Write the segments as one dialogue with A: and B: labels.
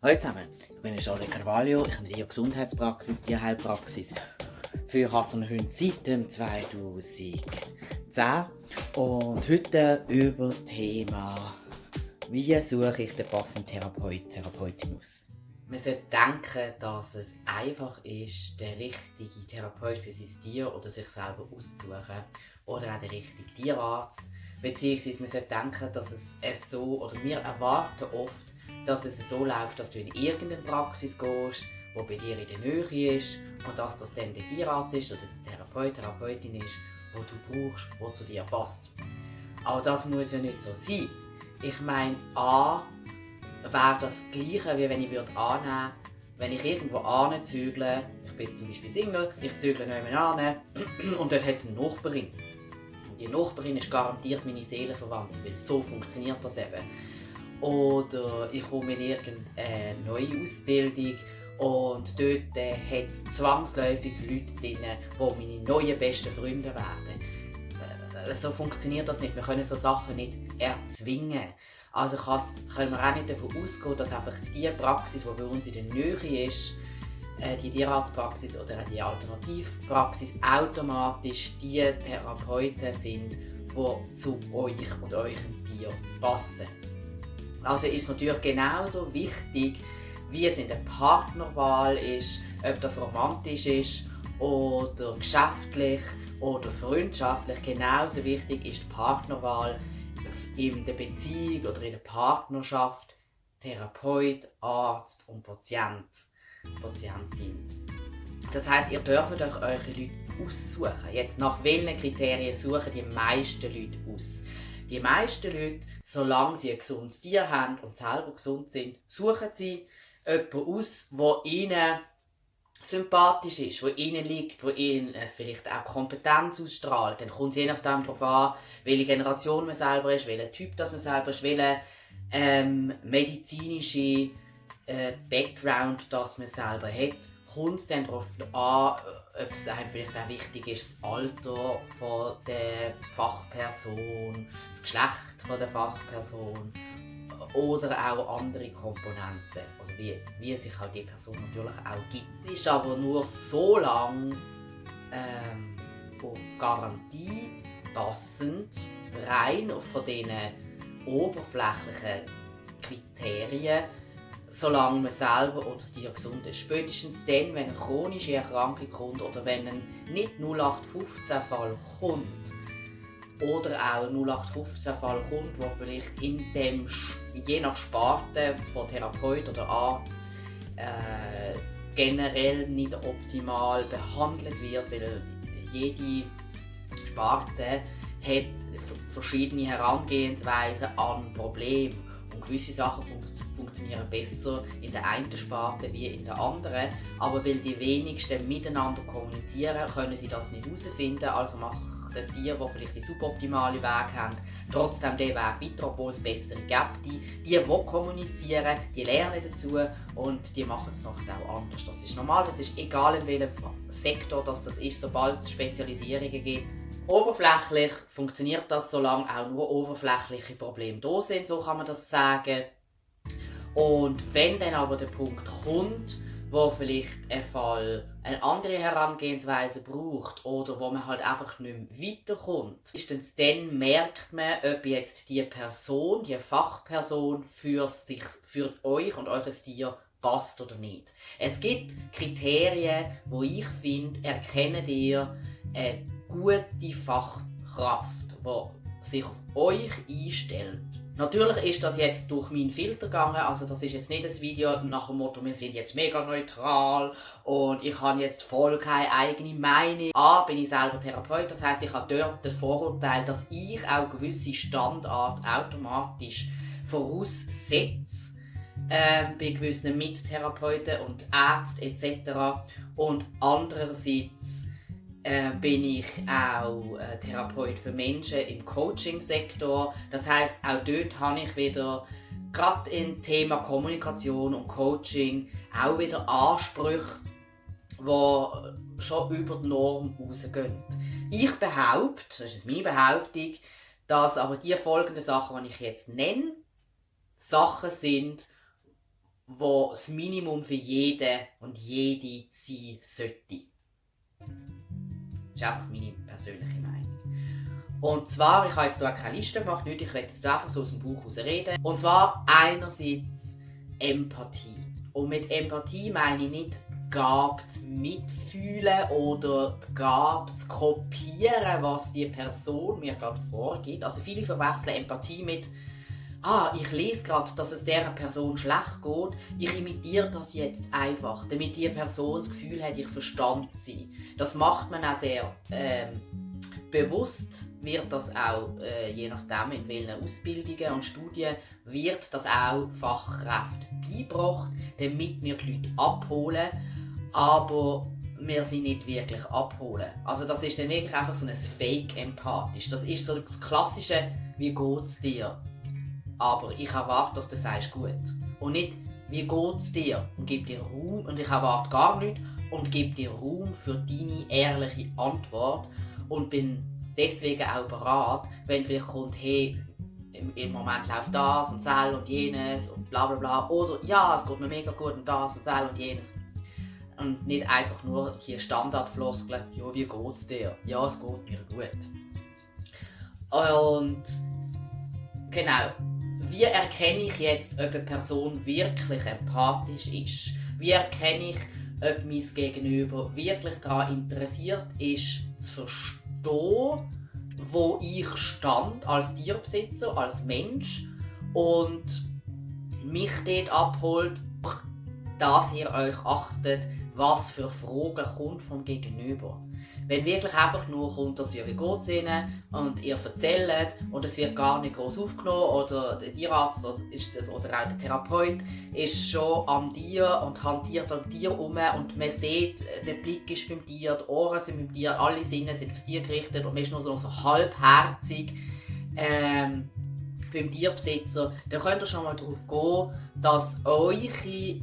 A: Hallo zusammen, ich bin Charles Carvalho, ich habe eine Gesundheitspraxis, Tierheilpraxis für Katzen und Hunde seit 2010 und heute über das Thema, wie suche ich den passenden Therapeutin aus. Man sollte denken, dass es einfach ist, den richtigen Therapeut für sein Tier oder sich selber auszusuchen oder auch den richtigen Tierarzt. Beziehungsweise man sollte denken, dass es so, oder wir erwarten oft, dass es so läuft, dass du in irgendeine Praxis gehst, die bei dir in der Nähe ist und dass das dann der Tierarzt ist oder der Therapeutin ist, wo du brauchst, der zu dir passt. Aber das muss ja nicht so sein. Ich meine, wäre das Gleiche, wie wenn ich annehmen würde, wenn ich irgendwo anzügle, ich bin jetzt zum Beispiel Single, ich zügle jemanden an und dort hat es eine Nachbarin. Und die Nachbarin ist garantiert meine Seelenverwandte, weil so funktioniert das eben. Oder ich komme in irgendeine neue Ausbildung und dort hat es zwangsläufig Leute drin, die meine neuen besten Freunde werden. So funktioniert das nicht. Wir können so Sachen nicht erzwingen. Also können wir auch nicht davon ausgehen, dass einfach die Praxis, die bei uns in der Nähe ist, die Tierarztpraxis oder die Alternativpraxis, automatisch die Therapeuten sind, die zu euch und eurem Tier passen. Also ist natürlich genauso wichtig, wie es in der Partnerwahl ist, ob das romantisch ist oder geschäftlich oder freundschaftlich. Genauso wichtig ist die Partnerwahl in der Beziehung oder in der Partnerschaft. Therapeut, Arzt und Patientin. Das heisst, ihr dürft euch eure Leute aussuchen. Jetzt, nach welchen Kriterien suchen die meisten Leute aus? Die meisten Leute, solange sie ein gesundes Tier haben und selber gesund sind, suchen sie jemanden aus, der ihnen sympathisch ist, der ihnen liegt, der ihnen vielleicht auch Kompetenz ausstrahlt. Dann kommt es je nachdem darauf an, welche Generation man selber ist, welcher Typ das man selber ist, welchen medizinische Background das man selber hat. Kommt es dann darauf an, ob es einem vielleicht auch wichtig ist, das Alter von der Fachperson, das Geschlecht von der Fachperson oder auch andere Komponenten, oder wie sich auch die Person natürlich auch gibt. Es ist aber nur so lange auf Garantie passend, rein von diesen oberflächlichen Kriterien, solange man selber oder das Tier gesund ist. Spätestens dann, wenn eine chronische Erkrankung kommt oder wenn ein nicht 0815-Fall kommt oder auch ein 0815-Fall kommt, wo vielleicht je nach Sparte von Therapeut oder Arzt generell nicht optimal behandelt wird, weil jede Sparte hat verschiedene Herangehensweisen an Probleme. Und gewisse Sachen funktionieren besser in der einen Sparte wie in der anderen. Aber weil die wenigsten miteinander kommunizieren, können sie das nicht herausfinden. Also machen die, die vielleicht die suboptimale Weg haben, trotzdem den Weg weiter, obwohl es bessere gibt. Die kommunizieren, die lernen dazu und die machen es nachher auch anders. Das ist normal, das ist egal in welchem Sektor das ist, sobald es Spezialisierungen gibt. Oberflächlich funktioniert das, solange auch nur oberflächliche Probleme da sind, so kann man das sagen. Und wenn dann aber der Punkt kommt, wo vielleicht ein Fall eine andere Herangehensweise braucht oder wo man halt einfach nicht mehr weiterkommt, dann merkt man, ob jetzt die Person, die Fachperson für euch und eures Tier passt oder nicht. Es gibt Kriterien, wo ich finde, erkennt ihr eine gute Fachkraft, die sich auf euch einstellt. Natürlich ist das jetzt durch meinen Filter gegangen, also das ist jetzt nicht ein Video nach dem Motto, wir sind jetzt mega neutral und ich habe jetzt voll keine eigene Meinung. Bin ich selber Therapeut, das heisst, ich habe dort den Vorurteil, dass ich auch gewisse Standards automatisch voraussetze bei gewissen Mittherapeuten und Ärzten etc. Und andererseits bin ich auch Therapeut für Menschen im Coaching-Sektor. Das heisst, auch dort habe ich wieder, gerade im Thema Kommunikation und Coaching, auch wieder Ansprüche, die schon über die Norm rausgehen. Ich behaupte, das ist meine Behauptung, dass aber die folgenden Sachen, die ich jetzt nenne, Sachen sind, wo das Minimum für jeden und jede sein sollte. Das ist einfach meine persönliche Meinung. Und zwar, ich habe jetzt hier keine Liste gemacht, ich werde jetzt einfach so aus dem Buch heraus reden. Und zwar einerseits Empathie. Und mit Empathie meine ich nicht die Gabe zu mitfühlen oder die Gabe zu kopieren, was die Person mir gerade vorgibt. Also viele verwechseln Empathie mit ich lese gerade, dass es dieser Person schlecht geht. Ich imitiere das jetzt einfach, damit die Person das Gefühl hat, ich verstand sie. Das macht man auch sehr bewusst, wird das auch, je nachdem in welchen Ausbildungen und Studien, wird das auch Fachkräften beigebracht, damit wir die Leute abholen. Aber wir sind nicht wirklich abholen. Also das ist dann wirklich einfach so ein Fake-empathisch. Das ist so das klassische, wie geht's dir? Aber ich erwarte, dass du sagst gut. Und nicht, wie geht's dir? Und gib dir Raum. Und ich erwarte gar nichts und gebe dir Raum für deine ehrliche Antwort. Und bin deswegen auch bereit, wenn vielleicht kommt, hey, im Moment läuft das und das und jenes und bla bla bla. Oder ja, es geht mir mega gut und das und das und jenes. Und nicht einfach nur die Standardfloskeln, ja, wie geht's dir? Ja, es geht mir gut. Und genau, wie erkenne ich jetzt, ob eine Person wirklich empathisch ist? Wie erkenne ich, ob mein Gegenüber wirklich daran interessiert ist, zu verstehen, wo ich stand als Tierbesitzer, als Mensch und mich dort abholt, dass ihr euch achtet, was für Fragen kommt vom Gegenüber. Wenn wirklich einfach nur kommt, dass ihr wie geht's ihnen und ihr erzählt und es wird gar nicht groß aufgenommen oder der Tierarzt oder auch der Therapeut ist schon am Tier und hantiert am Tier herum und man sieht, der Blick ist beim Tier, die Ohren sind beim Tier, alle Sinne sind aufs Tier gerichtet und man ist nur so halbherzig beim Tierbesitzer, dann könnt ihr schon mal darauf gehen, dass euer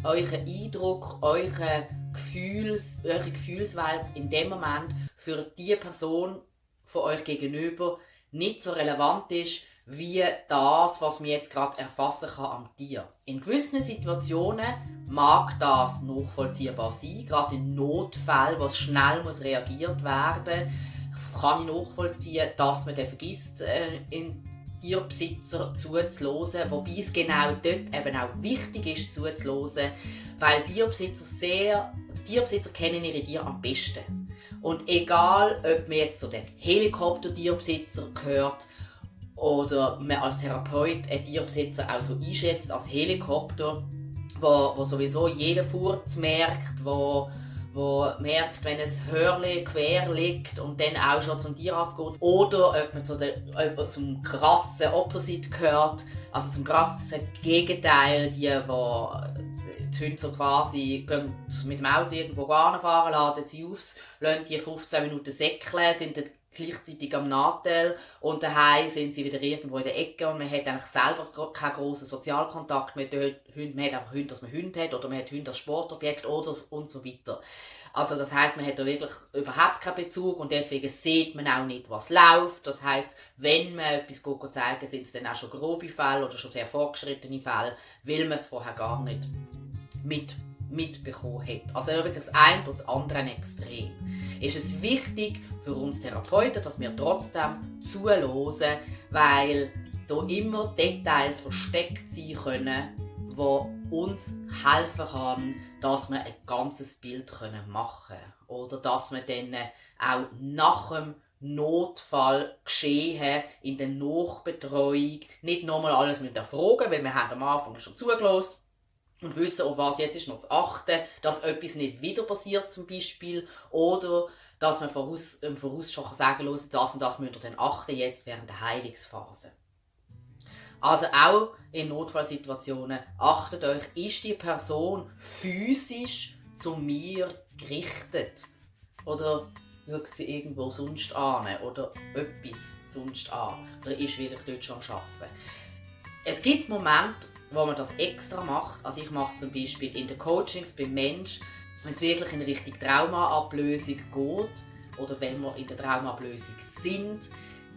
A: Eindruck, eure Gefühlswelt in dem Moment für die Person von euch gegenüber nicht so relevant ist, wie das, was man jetzt gerade erfassen kann am Tier. In gewissen Situationen mag das nachvollziehbar sein, gerade in Notfällen, wo schnell reagiert werden muss, kann ich nachvollziehen, dass man dann vergisst, im Tierbesitzer zuzuhören, wobei es genau dort eben auch wichtig ist zuzuhören, weil Tierbesitzer kennen ihre Tiere am besten. Und egal, ob man jetzt zu den Helikopter-Tierbesitzer gehört oder man als Therapeut einen Tierbesitzer auch so einschätzt als Helikopter, wo sowieso jeder Furz merkt, wo merkt, wenn ein Hörli quer liegt und dann auch schon zum Tierarzt geht. Oder ob man zum krassen Opposite gehört, also zum krassen Gegenteil, die Hunde so quasi gehen mit dem Auto irgendwo fahren, laden sie auf, lassen die 15 Minuten säckeln, sind dann gleichzeitig am Nachteil und daheim sind sie wieder irgendwo in der Ecke und man hat eigentlich selber keinen grossen Sozialkontakt mit den Hunden. Man hat einfach Hunde, dass man Hunde hat oder man hat Hunde als Sportobjekt oder und so weiter. Also das heisst, man hat da wirklich überhaupt keinen Bezug und deswegen sieht man auch nicht, was läuft. Das heisst, wenn man etwas zeigen, sind es dann auch schon grobe Fälle oder schon sehr fortgeschrittene Fälle, weil man es vorher gar nicht mitbekommen hat. Also wirklich das eine oder das andere extrem. Ist es wichtig für uns Therapeuten, dass wir trotzdem zuhören, weil da immer Details versteckt sein können, die uns helfen kann, dass wir ein ganzes Bild machen können. Oder dass wir dann auch nach dem Notfall geschehen in der Nachbetreuung nicht nochmal alles fragen, weil wir haben am Anfang schon zugelassen und wissen, auf was jetzt ist noch zu achten, dass etwas nicht wieder passiert zum Beispiel, oder dass man voraus schon sagen kann, das und das müsst ihr dann achten, jetzt während der Heilungsphase. Also auch in Notfallsituationen achtet euch, ist die Person physisch zu mir gerichtet? Oder schaut sie irgendwo sonst an oder etwas sonst an? Oder ist wirklich dort schon am Arbeiten? Es gibt Momente, wo man das extra macht. Also ich mache zum Beispiel in den Coachings beim Mensch, wenn es wirklich in Richtung Traumaablösung geht oder wenn wir in der Traumaablösung sind,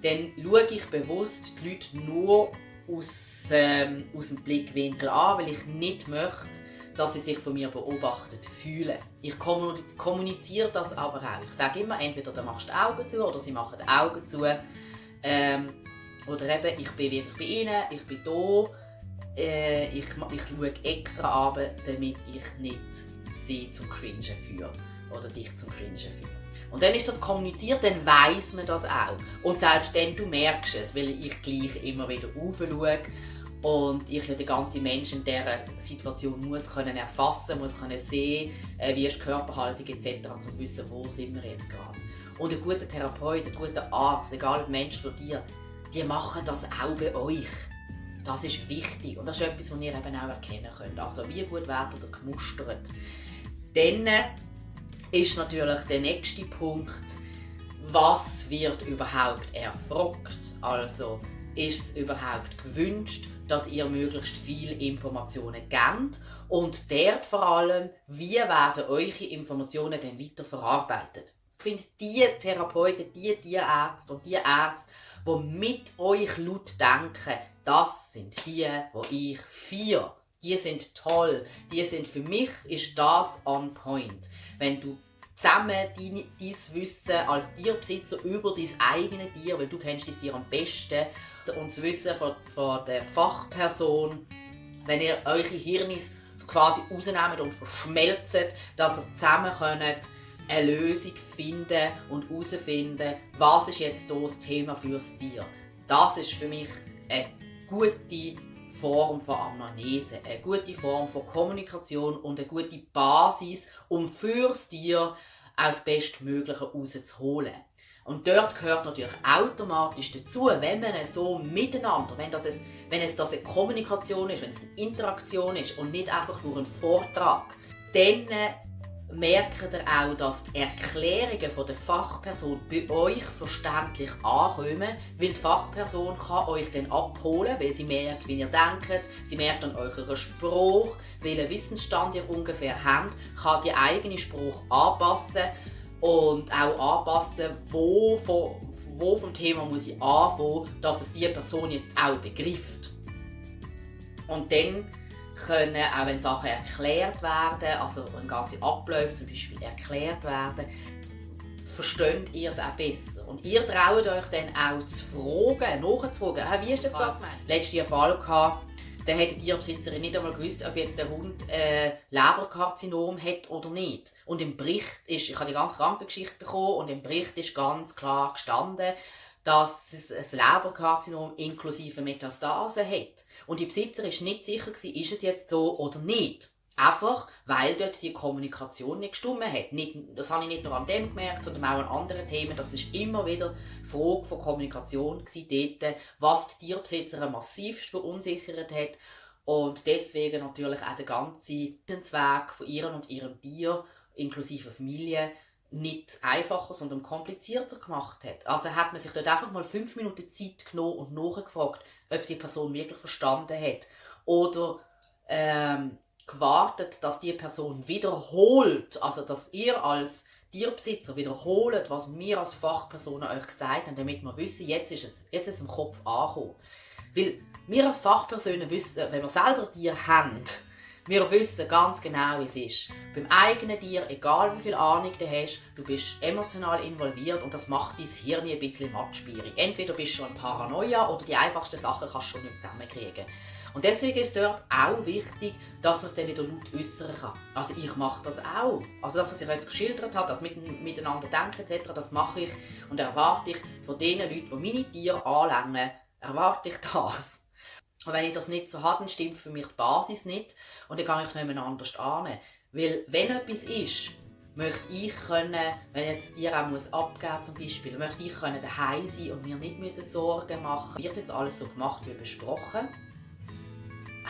A: dann schaue ich bewusst die Leute nur aus dem Blickwinkel an, weil ich nicht möchte, dass sie sich von mir beobachtet fühlen. Ich kommuniziere das aber auch. Ich sage immer, entweder du machst die Augen zu oder sie machen die Augen zu. Oder eben, ich bin wirklich bei ihnen, ich bin da. Ich schaue extra an, damit ich nicht sie zum Cringen führe. Oder dich zum Cringen führe. Und dann ist das kommuniziert, dann weiss man das auch. Und selbst dann, du merkst es, weil ich gleich immer wieder raufschaue und ich ja den ganzen Menschen in dieser Situation muss können erfassen, muss können sehen, wie ist die Körperhaltung etc., um zu wissen, wo sind wir jetzt gerade. Und ein guter Therapeut, ein guter Arzt, egal ob Mensch oder Tier, die machen das auch bei euch. Das ist wichtig und das ist etwas, was ihr eben auch erkennen könnt. Also wie gut werdet ihr gemustert. Dann ist natürlich der nächste Punkt, was wird überhaupt erfragt? Also ist es überhaupt gewünscht, dass ihr möglichst viele Informationen gebt und dort vor allem, wie werden eure Informationen dann weiter verarbeitet? Ich finde, die Therapeuten, die Tierärzte und die Ärzte, die mit euch laut denken, das sind die ich feiere. Die sind toll. Die sind für mich ist das on point. Wenn du zusammen dein Wissen als Tierbesitzer über dein eigenes Tier, weil du kennst dein Tier am besten, und das Wissen von der Fachperson, wenn ihr eure Hirne quasi rausnehmt und verschmelzt, dass ihr zusammen könnt eine Lösung finden und herausfinden, was ist jetzt hier das Thema fürs Tier. Das ist für mich eine gute Form von Anamnese, eine gute Form von Kommunikation und eine gute Basis, um fürs Tier auch das Bestmögliche rauszuholen. Und dort gehört natürlich automatisch dazu, wenn man so miteinander, wenn es eine Kommunikation ist, wenn es eine Interaktion ist und nicht einfach nur ein Vortrag, dann merkt ihr auch, dass die Erklärungen von der Fachperson bei euch verständlich ankommen, weil die Fachperson kann euch dann abholen, weil sie merkt, wie ihr denkt, sie merkt an eurem Spruch, welchen Wissensstand ihr ungefähr habt, kann die eigene Spruch anpassen und auch anpassen, wo vom Thema muss ich anfangen, dass es die Person jetzt auch begreift. Und dann können, auch wenn Sachen erklärt werden, also ganze Abläufe zum Beispiel erklärt werden, versteht ihr es auch besser. Und ihr traut euch dann auch zu fragen, nachzufragen, wie ist das gemeint? Letztes Jahr Fall gehabt, da hat die Tierbesitzerin nicht einmal gewusst, ob jetzt der Hund Leberkarzinom hat oder nicht. Und im Bericht ist, ich habe die ganze Krankengeschichte bekommen und im Bericht ist ganz klar gestanden, dass es ein Leberkarzinom inklusive Metastase hat. Und die Besitzerin war nicht sicher, ist es jetzt so oder nicht. Einfach, weil dort die Kommunikation nicht gestimmt hat. Das habe ich nicht nur an dem gemerkt, sondern auch an anderen Themen. Das war immer wieder eine Frage von Kommunikation dort, was die Tierbesitzerin massivst verunsichert hat. Und deswegen natürlich auch der ganze Weg von ihren und ihrem Tier, inklusive Familie, nicht einfacher, sondern komplizierter gemacht hat. Also hat man sich dort einfach mal 5 Minuten Zeit genommen und nachgefragt, ob die Person wirklich verstanden hat. Oder gewartet, dass die Person wiederholt, also dass ihr als Tierbesitzer wiederholt, was wir als Fachpersonen euch gesagt haben, damit wir wissen, jetzt ist es im Kopf angekommen. Weil wir als Fachpersonen wissen, wenn wir selber Tiere haben, wir wissen ganz genau, wie es ist. Beim eigenen Tier, egal wie viel Ahnung du hast, du bist emotional involviert und das macht dein Hirn ein bisschen mattspierig. Entweder bist du schon in Paranoia oder die einfachsten Sachen kannst du schon nicht zusammenkriegen. Und deswegen ist es dort auch wichtig, dass man es dann wieder laut äußern kann. Also ich mache das auch. Also das, was ich jetzt geschildert habe, das miteinander denken etc., das mache ich und erwarte ich von den Leuten, die meine Tiere anlängen, erwarte ich das. Und wenn ich das nicht so habe, dann stimmt für mich die Basis nicht und dann gehe ich nicht mehr anders an. Weil wenn etwas ist, möchte ich können, wenn jetzt das Tier auch abgeben muss, zum Beispiel, möchte ich können daheim sein und mir nicht Sorgen machen. Wird jetzt alles so gemacht wie besprochen?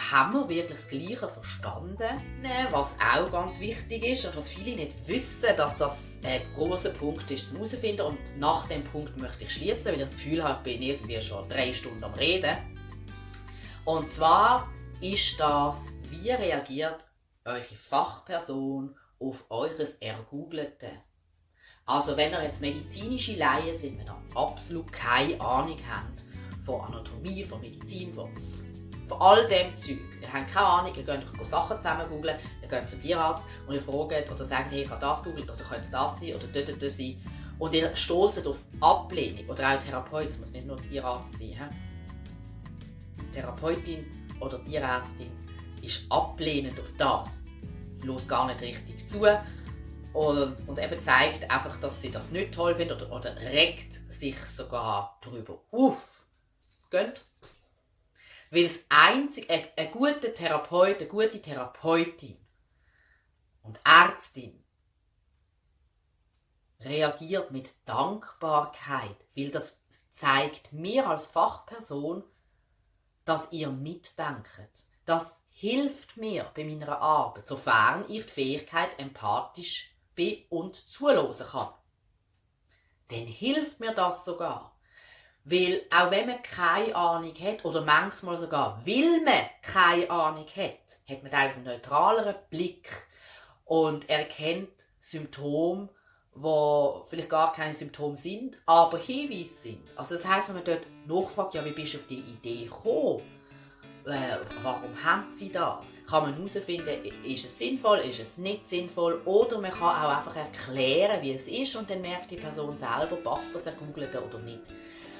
A: Haben wir wirklich das Gleiche verstanden? Was auch ganz wichtig ist und was viele nicht wissen, dass das ein grosser Punkt ist zum herausfinden. Und nach dem Punkt möchte ich schließen, weil ich das Gefühl habe, ich bin irgendwie schon 3 Stunden am Reden. Und zwar ist das, wie reagiert eure Fachperson auf eures Ergoogelte? Also wenn ihr jetzt medizinische Laien sind, wenn ihr absolut keine Ahnung habt von Anatomie, von Medizin, von von all dem Zeug. Ihr habt keine Ahnung, ihr könnt euch Sachen zusammen googlen, ihr geht zum Tierarzt und ihr fragt oder sagt, hey, ich habe das googelt oder könnte es das sein oder dort sein. Und ihr stößt auf Ablehnung. Oder auch Therapeut, es muss nicht nur Tierarzt sein. Die Therapeutin oder Tierärztin ist ablehnend auf das. Hört gar nicht richtig zu und eben zeigt einfach, dass sie das nicht toll findet oder regt sich sogar darüber auf. Geht? Weil das einzige, ein guter Therapeut, eine gute Therapeutin und Ärztin reagiert mit Dankbarkeit, weil das zeigt mir als Fachperson, dass ihr mitdenkt. Das hilft mir bei meiner Arbeit, sofern ich die Fähigkeit empathisch bin und zuhören kann. Dann hilft mir das sogar. Weil auch wenn man keine Ahnung hat, oder manchmal sogar, weil man keine Ahnung hat man teilweise einen neutraleren Blick und erkennt Symptome, die vielleicht gar keine Symptome sind, aber Hinweise sind. Also das heisst, wenn man dort nachfragt, ja, wie bist du auf die Idee gekommen? Warum haben sie das? Kann man herausfinden, ist es sinnvoll, ist es nicht sinnvoll? Oder man kann auch einfach erklären, wie es ist und dann merkt die Person selber, passt das Ergoogelte oder nicht.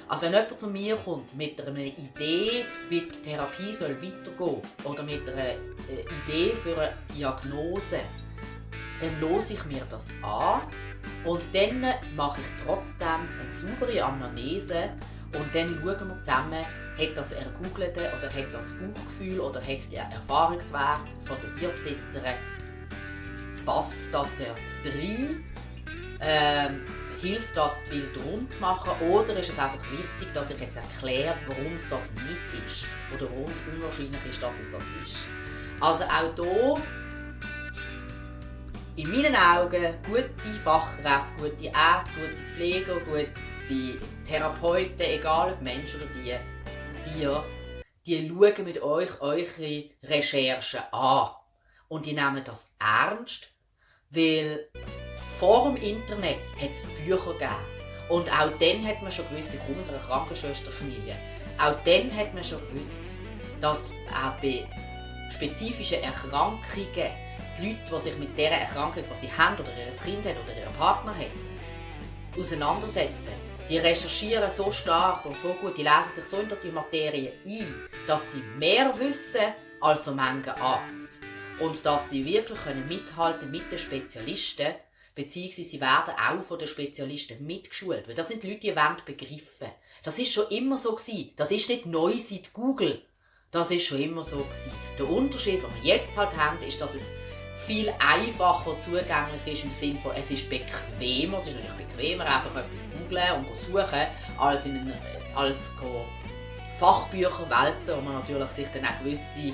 A: Also wenn jemand zu mir kommt mit einer Idee, wie die Therapie soll weitergehen oder mit einer Idee für eine Diagnose, dann höre ich mir das an und dann mache ich trotzdem eine saubere Anamnese und dann schauen wir zusammen, hat das Ergoogelte oder hat das Bauchgefühl oder hat der Erfahrungswert von der Tierbesitzerin, passt das dort rein? Hilft das Bild rund zu machen oder ist es einfach wichtig, dass ich jetzt erkläre, warum es das nicht ist oder warum es unwahrscheinlich ist, dass es das ist. Also auch hier in meinen Augen gute Fachkräfte, gute Ärzte, gute Pfleger, gute Therapeuten, egal ob Mensch oder Tier, die schauen mit euch eure Recherchen an und die nehmen das ernst, weil vor dem Internet hat es Bücher gegeben. Und auch dann hat man schon gewusst, ich komme aus einer Krankenschwesterfamilie, auch dann hat man schon gewusst, dass auch bei spezifischen Erkrankungen die Leute, die sich mit dieser Erkrankung, die sie haben, oder ihr Kind hat oder ihr Partner hat, auseinandersetzen. Die recherchieren so stark und so gut, die lesen sich so in die Materie ein, dass sie mehr wissen als so mancher Arzt. Und dass sie wirklich mithalten mit den Spezialisten, beziehungsweise sie werden auch von den Spezialisten mitgeschult. Weil das sind die Leute, die wollen begriffen. Das ist schon immer so gewesen. Das ist nicht neu seit Google. Das ist schon immer so gewesen. Der Unterschied, den wir jetzt halt haben, ist, dass es viel einfacher zugänglich ist im Sinne von, es ist bequemer. Es ist natürlich bequemer, einfach etwas googlen und suchen, als Fachbücher wälzen, wo man natürlich sich dann auch gewisse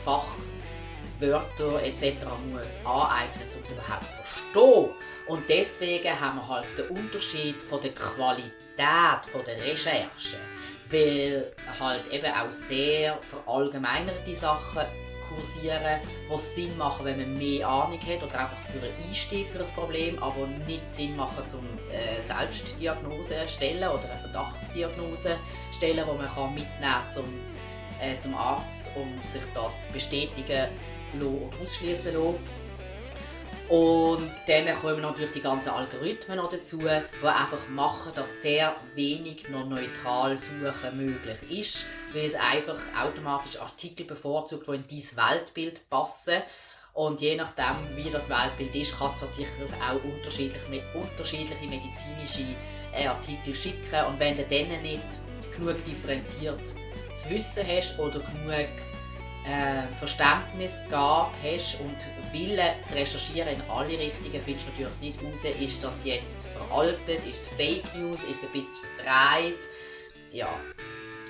A: Fachwörter etc. muss aneignen, um es überhaupt zu verstehen. Und deswegen haben wir halt den Unterschied von der Qualität von der Recherche, weil halt eben auch sehr verallgemeinerte Sachen kursieren, die Sinn machen, wenn man mehr Ahnung hat oder einfach für einen Einstieg für das Problem, aber nicht Sinn machen, zum Selbstdiagnose stellen oder eine Verdachtsdiagnose stellen, die man mitnehmen zum Arzt, um sich das zu bestätigen oder ausschließen zu lassen. Und dann kommen natürlich die ganzen Algorithmen noch dazu, die einfach machen, dass sehr wenig noch neutral suchen möglich ist, weil es einfach automatisch Artikel bevorzugt, die in dein Weltbild passen. Und je nachdem, wie das Weltbild ist, kannst du tatsächlich auch unterschiedliche medizinische Artikel schicken. Und wenn du dann nicht genug differenziert zu wissen hast oder genug Verständnis gehabt hast und Wille zu recherchieren in alle Richtungen, findest du natürlich nicht raus, ist das jetzt veraltet, ist es Fake News, ist es ein bisschen verdreht. Ja,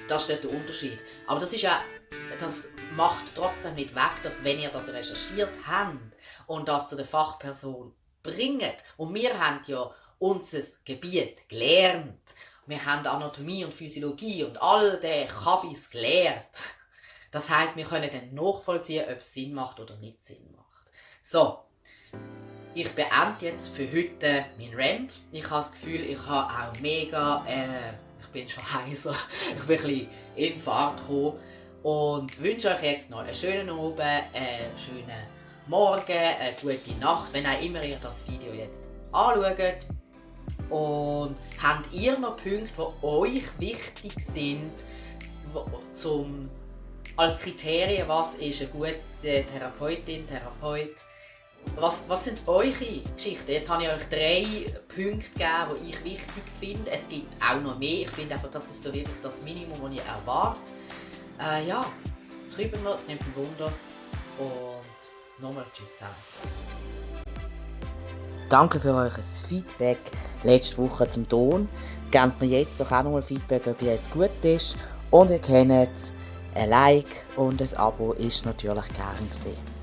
A: das ist der Unterschied. Aber das macht trotzdem nicht weg, dass wenn ihr das recherchiert habt und das zu der Fachperson bringt, und wir haben ja unser Gebiet gelernt, wir haben Anatomie und Physiologie und all den Kabis gelernt. Das heisst, wir können dann nachvollziehen, ob es Sinn macht oder nicht Sinn macht. So, ich beende jetzt für heute meinen Rant. Ich habe das Gefühl, ich habe auch mega, ich bin schon heiser, ich bin ein bisschen in Fahrt gekommen. Und wünsche euch jetzt noch einen schönen Abend, einen schönen Morgen, eine gute Nacht, wenn auch immer ihr das Video jetzt anschaut. Und habt ihr noch Punkte, die euch wichtig sind, als Kriterien, was ist eine gute Therapeutin, Therapeut? Was sind eure Geschichten? Jetzt habe ich euch 3 Punkte gegeben, die ich wichtig finde. Es gibt auch noch mehr. Ich finde einfach, das ist so wirklich das Minimum, das ich erwarte. Ja, schreibt mir, es nimmt mich Wunder. Und nochmal tschüss zusammen. Danke für euer Feedback letzte Woche zum Ton. Gebt mir jetzt doch auch nochmal Feedback, ob ihr jetzt gut ist. Und ihr kennt ein Like und ein Abo ist natürlich gern gesehen.